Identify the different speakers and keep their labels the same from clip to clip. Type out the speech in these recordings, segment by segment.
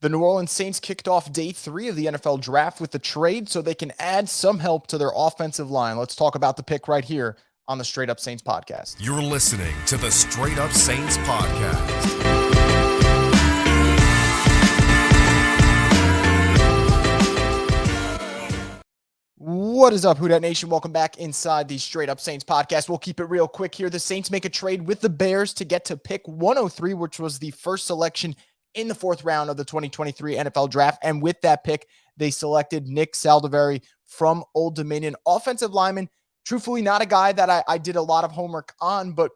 Speaker 1: The New Orleans Saints kicked off day 3 of the NFL draft with the trade so they can add some help to their offensive line. Let's talk about the pick right here on the Straight Up Saints podcast.
Speaker 2: You're listening to the Straight Up Saints podcast.
Speaker 1: What is up, Who Dat Nation? Welcome back inside the Straight Up Saints podcast. We'll keep it real quick here. The Saints make a trade with the Bears to get to pick 103, which was the first selection in the 4th round of the 2023 NFL draft. And with that pick, they selected Nick Saldiveri from Old Dominion, offensive lineman. Truthfully, not a guy that I did a lot of homework on, but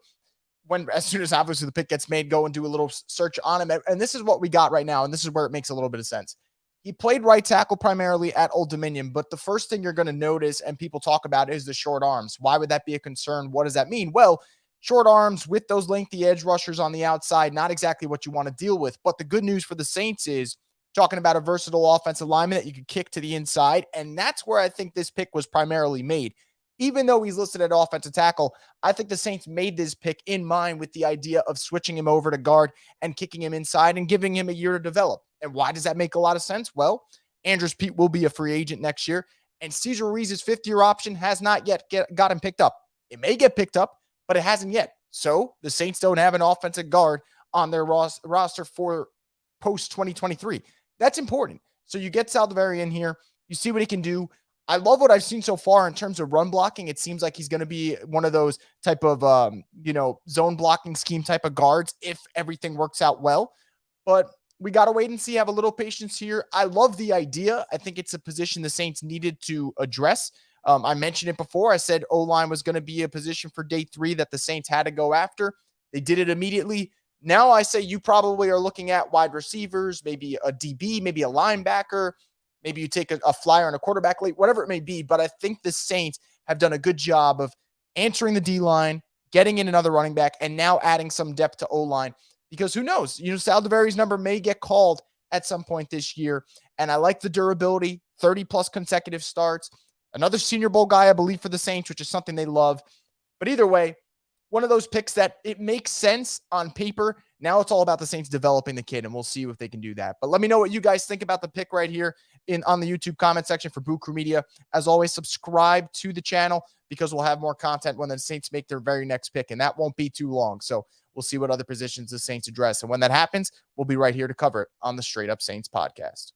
Speaker 1: as soon as obviously the pick gets made, go and do a little search on him. And this is what we got right now. And this is where it makes a little bit of sense. He played right tackle primarily at Old Dominion, but the first thing you're going to notice and people talk about is the short arms. Why would that be a concern? What does that mean? Well, short arms with those lengthy edge rushers on the outside, not exactly what you want to deal with. But the good news for the Saints is talking about a versatile offensive lineman that you could kick to the inside, and that's where I think this pick was primarily made. Even though he's listed at offensive tackle, I think the Saints made this pick in mind with the idea of switching him over to guard and kicking him inside and giving him a year to develop. And why does that make a lot of sense? Well, Andrus Peats will be a free agent next year, and Cesar Ruiz's 5th-year option has not yet got him picked up. It may get picked up, but it hasn't yet. So the Saints don't have an offensive guard on their roster for post-2023. That's important. So you get Saldiveri in here. You see what he can do. I love what I've seen so far in terms of run blocking. It seems like he's going to be one of those type of, zone blocking scheme type of guards if everything works out well. But we got to wait and see, have a little patience here. I love the idea. I think it's a position the Saints needed to address. I mentioned it before. I said O-line was going to be a position for day 3 that the Saints had to go after. They did it immediately. Now I say you probably are looking at wide receivers, maybe a DB, maybe a linebacker. Maybe you take a flyer on a quarterback late, whatever it may be. But I think the Saints have done a good job of answering the D-line, getting in another running back, and now adding some depth to O-line. Because who knows? Saldiveri's number may get called at some point this year. And I like the durability, 30-plus consecutive starts. Another Senior Bowl guy, I believe, for the Saints, which is something they love. But either way, one of those picks that it makes sense on paper. Now it's all about the Saints developing the kid, and we'll see if they can do that. But let me know what you guys think about the pick right here on the YouTube comment section for Boo Crew Media. As always, subscribe to the channel because we'll have more content when the Saints make their very next pick, and that won't be too long. So we'll see what other positions the Saints address. And when that happens, we'll be right here to cover it on the Straight Up Saints podcast.